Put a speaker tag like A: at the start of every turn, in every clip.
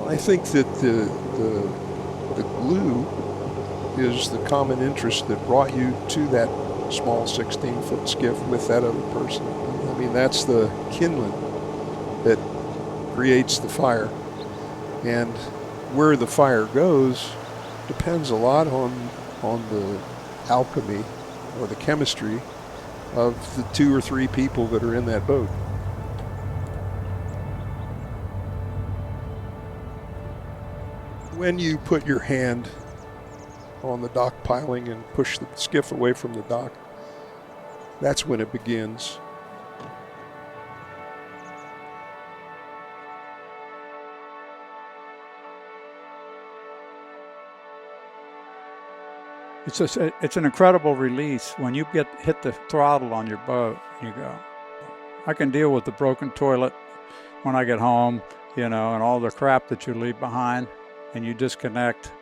A: I think that the glue is the common interest that brought you to that small 16-foot skiff with that other person. I mean, that's the kindling that creates the fire. And where the fire goes depends a lot on the alchemy or the chemistry of the 2 or 3 people that are in that boat. When you put your hand on the dock piling and push the skiff away from the dock, that's when it begins.
B: It's an incredible release when you hit the throttle on your boat. You go, I can deal with the broken toilet when I get home, and all the crap that you leave behind, and you disconnect,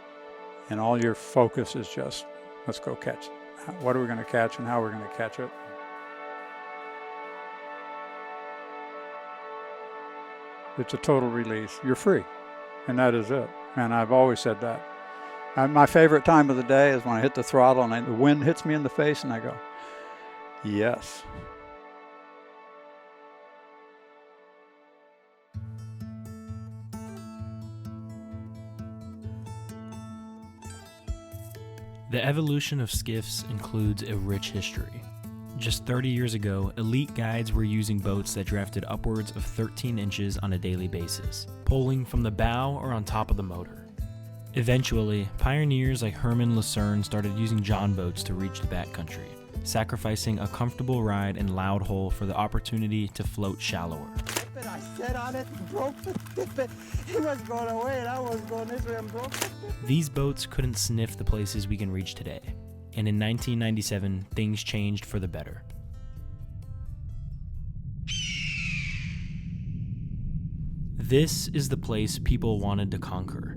B: and all your focus is just, let's go catch it. What are we going to catch and how we're going to catch it? It's a total release. You're free, and that is it. And I've always said that. My favorite time of the day is when I hit the throttle and the wind hits me in the face and I go, yes.
C: The evolution of skiffs includes a rich history. Just 30 years ago, elite guides were using boats that drafted upwards of 13 inches on a daily basis, poling from the bow or on top of the motor. Eventually, pioneers like Herman Lucerne started using john boats to reach the backcountry, sacrificing a comfortable ride in Loud Hole for the opportunity to float shallower.
D: I sat on it and broke the tippet. He was going away and I was going this way and broke the tippet.
C: These boats couldn't sniff the places we can reach today, and in 1997, things changed for the better. This is the place people wanted to conquer.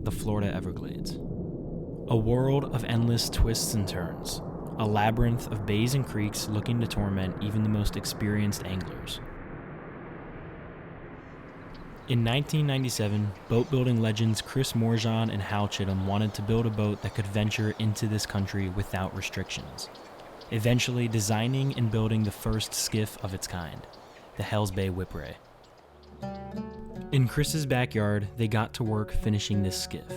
C: The Florida Everglades. A world of endless twists and turns, a labyrinth of bays and creeks looking to torment even the most experienced anglers. In 1997, boat-building legends Chris Morejohn and Hal Chittum wanted to build a boat that could venture into this country without restrictions, eventually designing and building the first skiff of its kind, the Hell's Bay Whipray. In Chris's backyard, they got to work finishing this skiff.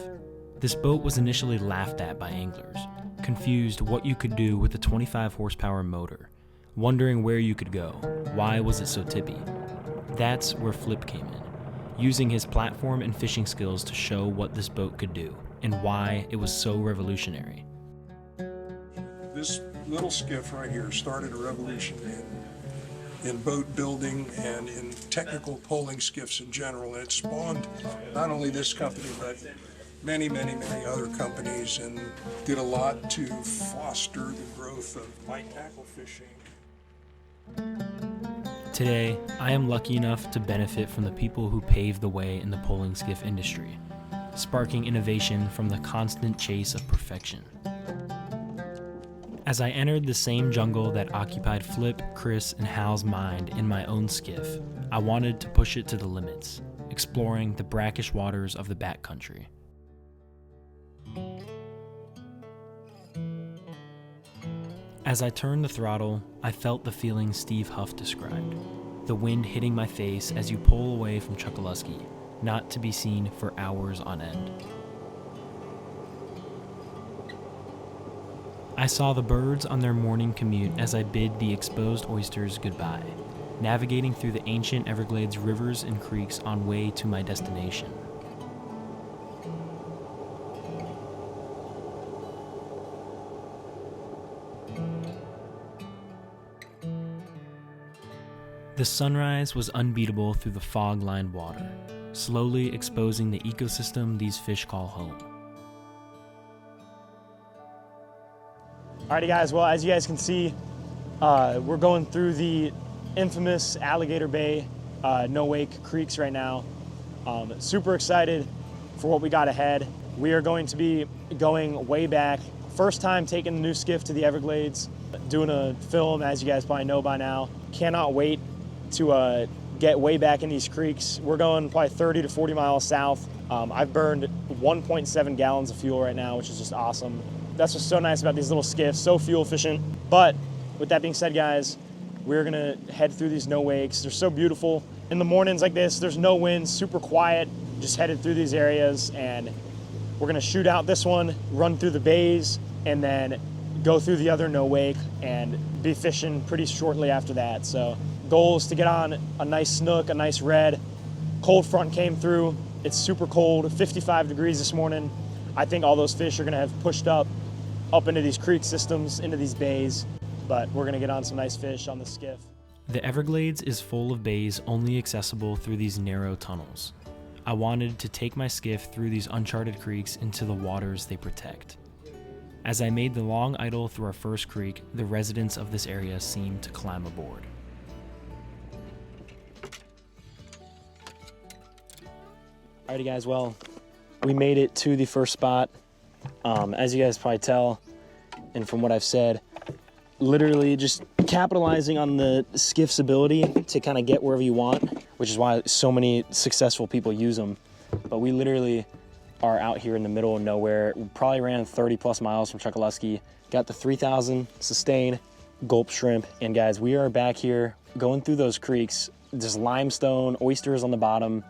C: This boat was initially laughed at by anglers, confused what you could do with a 25 horsepower motor, wondering where you could go, why was it so tippy. That's where Flip came in, using his platform and fishing skills to show what this boat could do and why it was so revolutionary.
A: This little skiff right here started a revolution in boat building and in technical poling skiffs in general, and it spawned not only this company but many other companies, and did a lot to foster the growth of light tackle fishing.
C: Today, I am lucky enough to benefit from the people who paved the way in the poling skiff industry, sparking innovation from the constant chase of perfection. As I entered the same jungle that occupied Flip, Chris, and Hal's mind in my own skiff, I wanted to push it to the limits, exploring the brackish waters of the backcountry. As I turned the throttle, I felt the feeling Steve Huff described, the wind hitting my face as you pull away from Chokoloskee, not to be seen for hours on end. I saw the birds on their morning commute as I bid the exposed oysters goodbye, navigating through the ancient Everglades rivers and creeks on way to my destination. The sunrise was unbeatable through the fog-lined water, slowly exposing the ecosystem these fish call home.
D: Alrighty guys, well as you guys can see, we're going through the infamous Alligator Bay, No Wake Creeks right now. Super excited for what we got ahead. We are going to be going way back. First time taking the new skiff to the Everglades, doing a film as you guys probably know by now. Cannot wait to get way back in these creeks. We're going probably 30 to 40 miles south. I've burned 1.7 gallons of fuel right now, which is just awesome. That's what's so nice about these little skiffs, so fuel efficient. But with that being said, guys, we're gonna head through these no wakes. They're so beautiful. In the mornings like this, there's no wind, super quiet, just headed through these areas, and we're gonna shoot out this one, run through the bays, and then go through the other no wake and be fishing pretty shortly after that. So goal is to get on a nice snook, a nice red. Cold front came through. It's super cold, 55 degrees this morning. I think all those fish are gonna have pushed up into these creek systems, into these bays, but we're gonna get on some nice fish on the skiff.
C: The Everglades is full of bays only accessible through these narrow tunnels. I wanted to take my skiff through these uncharted creeks into the waters they protect. As I made the long idle through our first creek, the residents of this area seemed to climb aboard.
D: Alrighty guys, well, we made it to the first spot. As you guys probably tell, and from what I've said, literally just capitalizing on the skiff's ability to kind of get wherever you want, which is why so many successful people use them. But we literally are out here in the middle of nowhere. We probably ran 30 plus miles from Chokoloskee, got the 3,000 sustain, gulp shrimp, and guys, we are back here going through those creeks, just limestone, oysters on the bottom,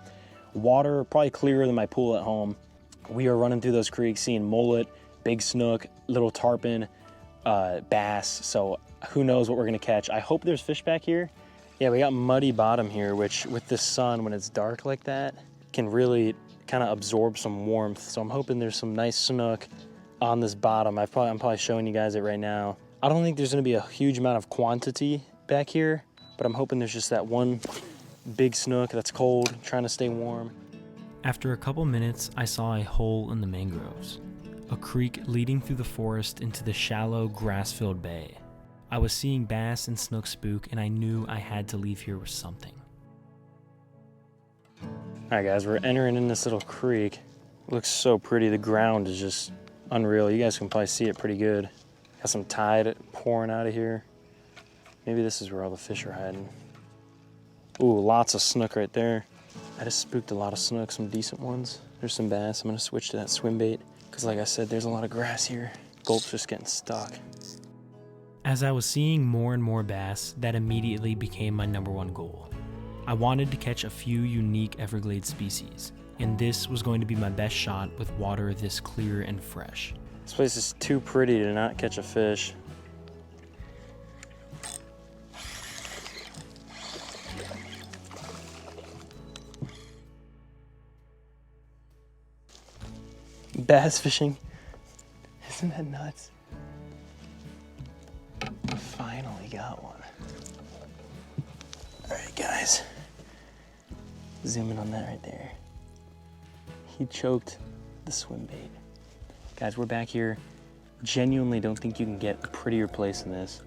D: water probably clearer than my pool at home. We are running through those creeks, seeing mullet, big snook, little tarpon, bass, so who knows what we're gonna catch. I hope there's fish back here. Yeah, we got muddy bottom here, which with the sun, when it's dark like that, can really kind of absorb some warmth. So I'm hoping there's some nice snook on this bottom. I'm probably showing you guys it right now. I don't think there's gonna be a huge amount of quantity back here, but I'm hoping there's just that one big snook that's cold, trying to stay warm.
C: After a couple minutes, I saw a hole in the mangroves, a creek leading through the forest into the shallow, grass-filled bay. I was seeing bass and snook spook, and I knew I had to leave here with something.
D: All right, guys, we're entering in this little creek. It looks so pretty. The ground is just unreal. You guys can probably see it pretty good. Got some tide pouring out of here. Maybe this is where all the fish are hiding. Ooh, lots of snook right there. I just spooked a lot of snook, some decent ones. There's some bass. I'm gonna switch to that swim bait because like I said, there's a lot of grass here. Gulp's just getting stuck.
C: As I was seeing more and more bass, that immediately became my number one goal. I wanted to catch a few unique Everglades species, and this was going to be my best shot with water this clear and fresh.
D: This place is too pretty to not catch a fish. Bass fishing. Isn't that nuts? Finally got one. All right, guys. Zoom in on that right there. He choked the swim bait. Guys, we're back here. Genuinely don't think you can get a prettier place than this.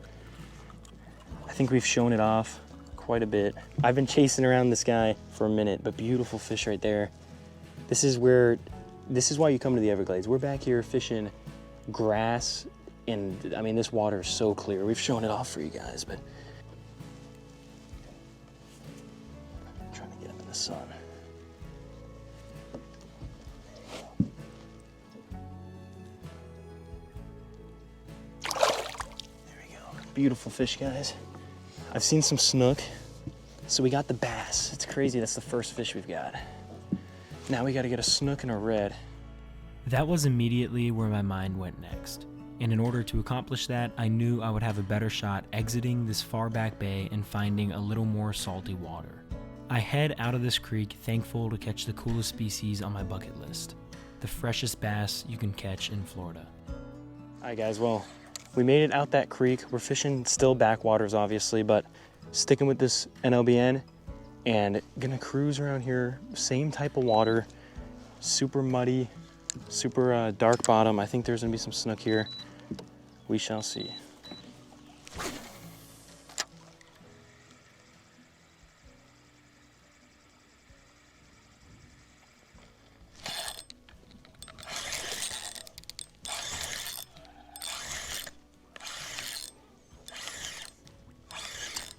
D: I think we've shown it off quite a bit. I've been chasing around this guy for a minute, but beautiful fish right there. This is why you come to the Everglades. We're back here fishing grass, and I mean, this water is so clear. We've shown it off for you guys, but I'm trying to get him in the sun. There we go. Beautiful fish, guys. I've seen some snook, so we got the bass. It's crazy, that's the first fish we've got. Now we gotta get a snook and a red.
C: That was immediately where my mind went next. And in order to accomplish that, I knew I would have a better shot exiting this far back bay and finding a little more salty water. I head out of this creek thankful to catch the coolest species on my bucket list, the freshest bass you can catch in Florida.
D: All right, guys, well, we made it out that creek. We're fishing still backwaters, obviously, but sticking with this NLBN and gonna cruise around here, same type of water, super muddy, super dark bottom. I think there's gonna be some snook here. We shall see.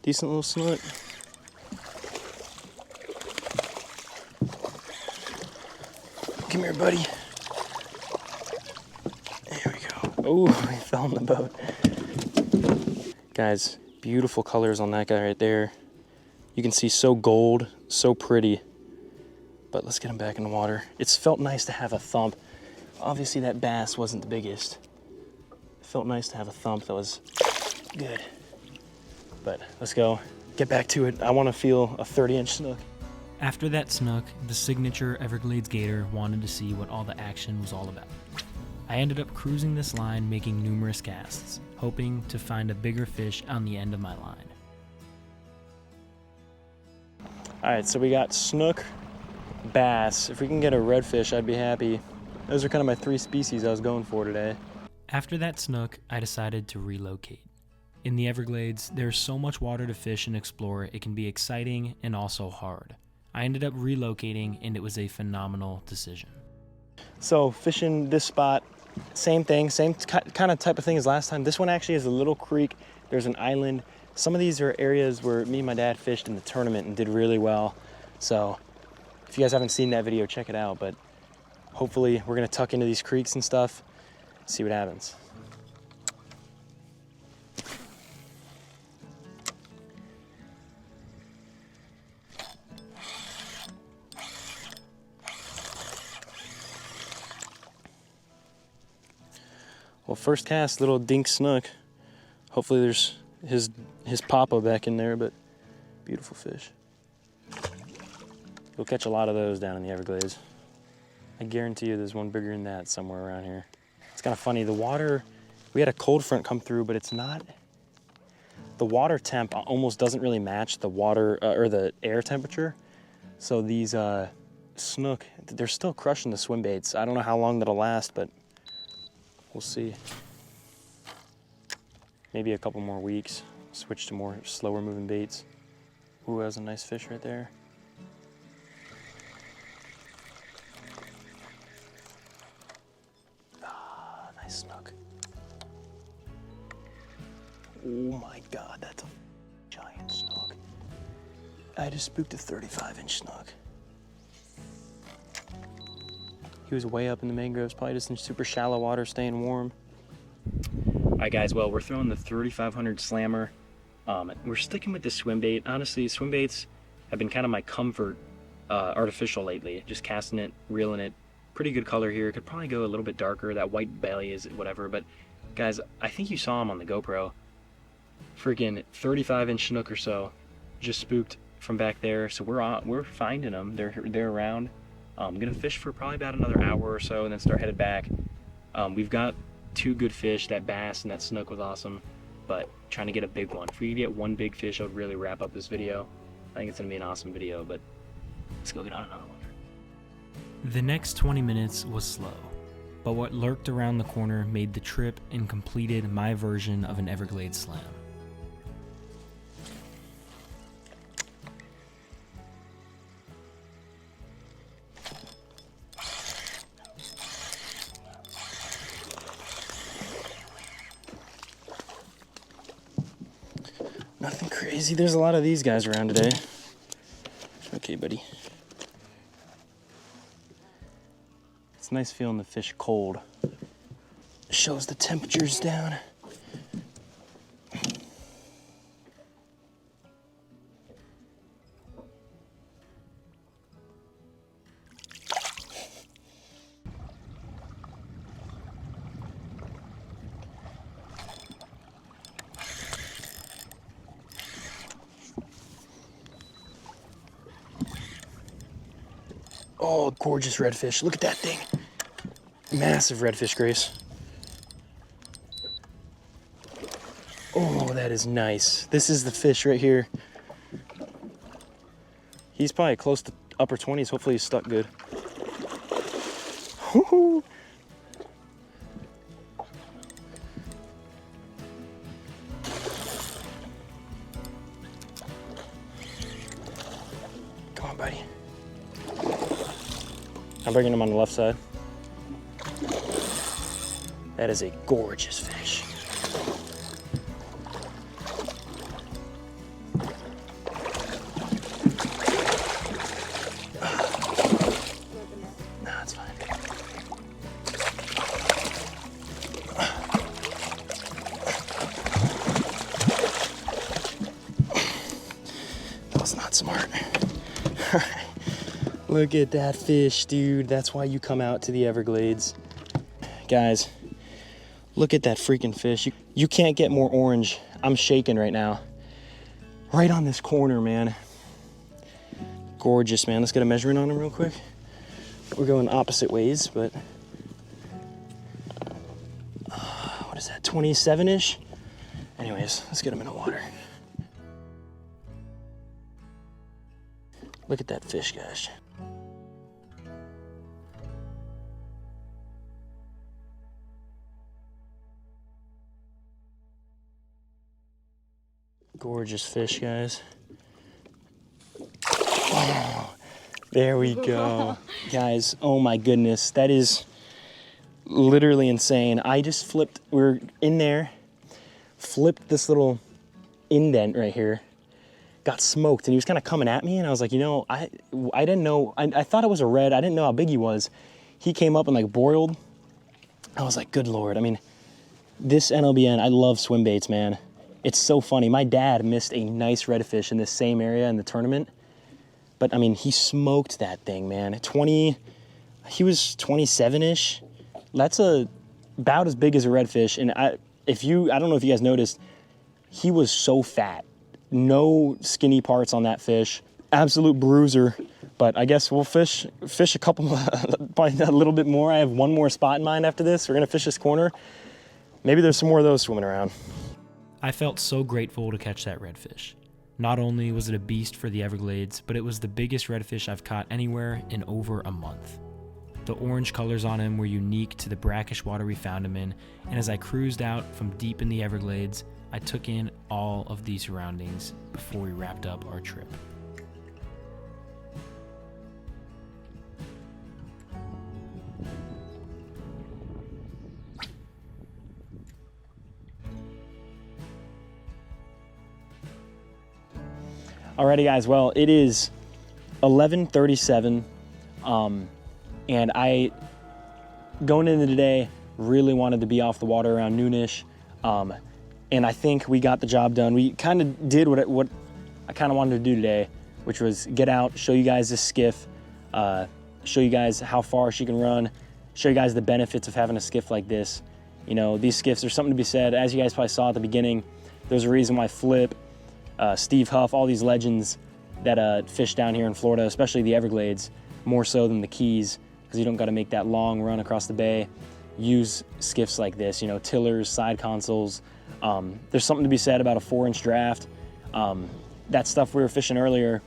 D: Decent little snook. Come here, buddy. There we go. Oh, he fell in the boat. Guys, beautiful colors on that guy right there. You can see so gold, so pretty. But let's get him back in the water. It's felt nice to have a thump. Obviously that bass wasn't the biggest. It felt nice to have a thump that was good. But let's go, get back to it. I want to feel a 30-inch snook.
C: After that snook, the signature Everglades gator wanted to see what all the action was all about. I ended up cruising this line, making numerous casts, hoping to find a bigger fish on the end of my line.
D: All right, so we got snook, bass. If we can get a redfish, I'd be happy. Those are kind of my 3 species I was going for today.
C: After that snook, I decided to relocate. In the Everglades, there's so much water to fish and explore, it can be exciting and also hard. I ended up relocating, and it was a phenomenal decision.
D: So fishing this spot, same thing, same kind of type of thing as last time. This one actually is a little creek. There's an island. Some of these are areas where me and my dad fished in the tournament and did really well. So if you guys haven't seen that video, check it out. But hopefully we're gonna tuck into these creeks and stuff, see what happens. Well, first cast, little dink snook. Hopefully there's his papa back in there, but beautiful fish. You'll catch a lot of those down in the Everglades. I guarantee you there's one bigger than that somewhere around here. It's kind of funny, the water, we had a cold front come through, but it's not, the water temp almost doesn't really match the water, or the air temperature. So these snook, they're still crushing the swim baits. I don't know how long that'll last, but we'll see. Maybe a couple more weeks. Switch to more slower moving baits. Ooh, that was a nice fish right there. Ah, nice snook. Oh my God, that's a giant snook. I just spooked a 35-inch snook. He was way up in the mangroves, probably just in super shallow water, staying warm. All right, guys, well, we're throwing the 3500 slammer. We're sticking with the swim bait. Honestly, swim baits have been kind of my comfort artificial lately. Just casting it, reeling it. Pretty good color here. Could probably go a little bit darker. That white belly is whatever. But guys, I think you saw him on the GoPro. Freaking 35-inch snook or so. Just spooked from back there. So we're finding them. They're around. I'm gonna fish for probably about another hour or so and then start headed back. We've got 2 good fish. That bass and that snook was awesome, but trying to get a big one. If we could get 1 big fish, I would really wrap up this video. I think it's gonna be an awesome video, but let's go get on another one.
C: The next 20 minutes was slow, but what lurked around the corner made the trip and completed my version of an Everglades slam.
D: Nothing crazy. There's a lot of these guys around today. Okay, buddy. It's nice feeling the fish cold. Shows the temperature's down. Oh, gorgeous redfish. Look at that thing. Massive redfish, Grace. Oh, that is nice. This is the fish right here. He's probably close to upper 20s. Hopefully he's stuck good. Woo-hoo. Come on, buddy. I'm bringing him on the left side. That is a gorgeous fish. Nah, it's fine. Look at that fish, dude. That's why you come out to the Everglades. Guys, look at that freaking fish. You can't get more orange. I'm shaking right now. Right on this corner, man. Gorgeous, man. Let's get a measurement on him real quick. We're going opposite ways, but what is that, 27-ish? Anyways, let's get him in the water. Look at that fish, guys. Gorgeous fish, guys. Oh, there we go. Guys, oh my goodness, that is literally insane. I just flipped, we're in there, flipped this little indent right here, got smoked, and he was kind of coming at me, and I was like, you know, I didn't know, I thought it was a red, I didn't know how big he was. He came up and like boiled. I was like, good Lord. I mean, this NLBN, I love swim baits, man. It's so funny. My dad missed a nice redfish in this same area in the tournament. But I mean, he smoked that thing, man. He was 27-ish. That's about as big as a redfish. And I don't know if you guys noticed, he was so fat. No skinny parts on that fish. Absolute bruiser. But I guess we'll fish a couple, probably a little bit more. I have one more spot in mind after this. We're gonna fish this corner. Maybe there's some more of those swimming around.
C: I felt so grateful to catch that redfish. Not only was it a beast for the Everglades, but it was the biggest redfish I've caught anywhere in over a month. The orange colors on him were unique to the brackish water we found him in, and as I cruised out from deep in the Everglades, I took in all of these surroundings before we wrapped up our trip.
D: Alrighty, guys, well, it is 11:37, and I, going into today, really wanted to be off the water around noonish, and I think we got the job done. We kind of did what I kind of wanted to do today, which was get out, show you guys this skiff, show you guys how far she can run, show you guys the benefits of having a skiff like this. You know, these skiffs, there's something to be said. As you guys probably saw at the beginning, there's a reason why Flip, Steve Huff, all these legends that fish down here in Florida, especially the Everglades, more so than the Keys, because you don't got to make that long run across the bay, use skiffs like this, you know, tillers, side consoles. There's something to be said about a 4-inch draft. That stuff we were fishing earlier,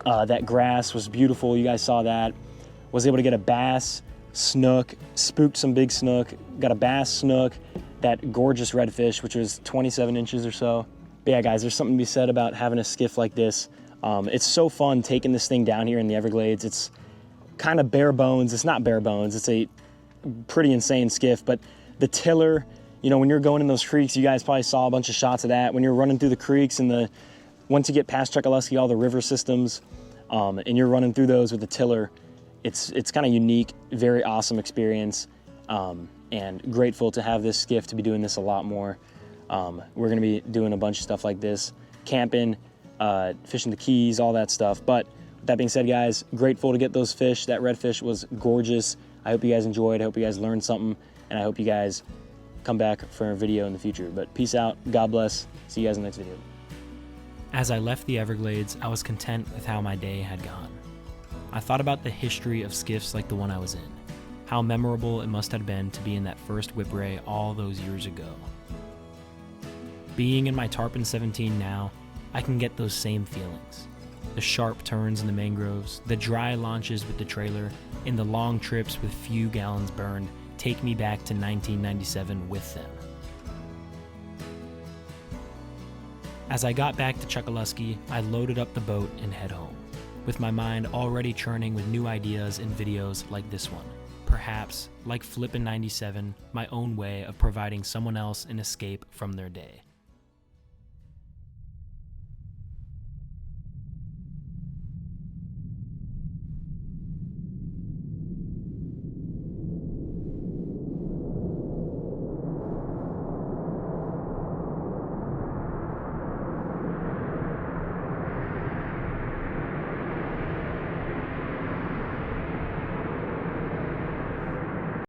D: that grass was beautiful. You guys saw that. Was able to get a bass, snook, spooked some big snook, got a bass, snook, that gorgeous redfish, which was 27 inches or so. But yeah, guys, there's something to be said about having a skiff like this. It's so fun taking this thing down here in the Everglades. It's kind of bare bones. It's not bare bones. It's a pretty insane skiff, but the tiller, you know, when you're going in those creeks, you guys probably saw a bunch of shots of that. When you're running through the creeks and once you get past Chokoloskee, all the river systems, and you're running through those with the tiller, it's kind of unique, very awesome experience, and grateful to have this skiff to be doing this a lot more. We're gonna be doing a bunch of stuff like this, camping, fishing the Keys, all that stuff. But with that being said, guys, grateful to get those fish. That redfish was gorgeous. I hope you guys enjoyed. I hope you guys learned something, and I hope you guys come back for a video in the future. But peace out, God bless. See you guys in the next video.
C: As I left the Everglades, I was content with how my day had gone. I thought about the history of skiffs like the one I was in, how memorable it must have been to be in that first Whipray all those years ago. Being in my Tarpon 17 now, I can get those same feelings. The sharp turns in the mangroves, the dry launches with the trailer, and the long trips with few gallons burned take me back to 1997 with them. As I got back to Chokoloskee, I loaded up the boat and head home, with my mind already churning with new ideas and videos like this one. Perhaps, like Flippin' 97, my own way of providing someone else an escape from their day.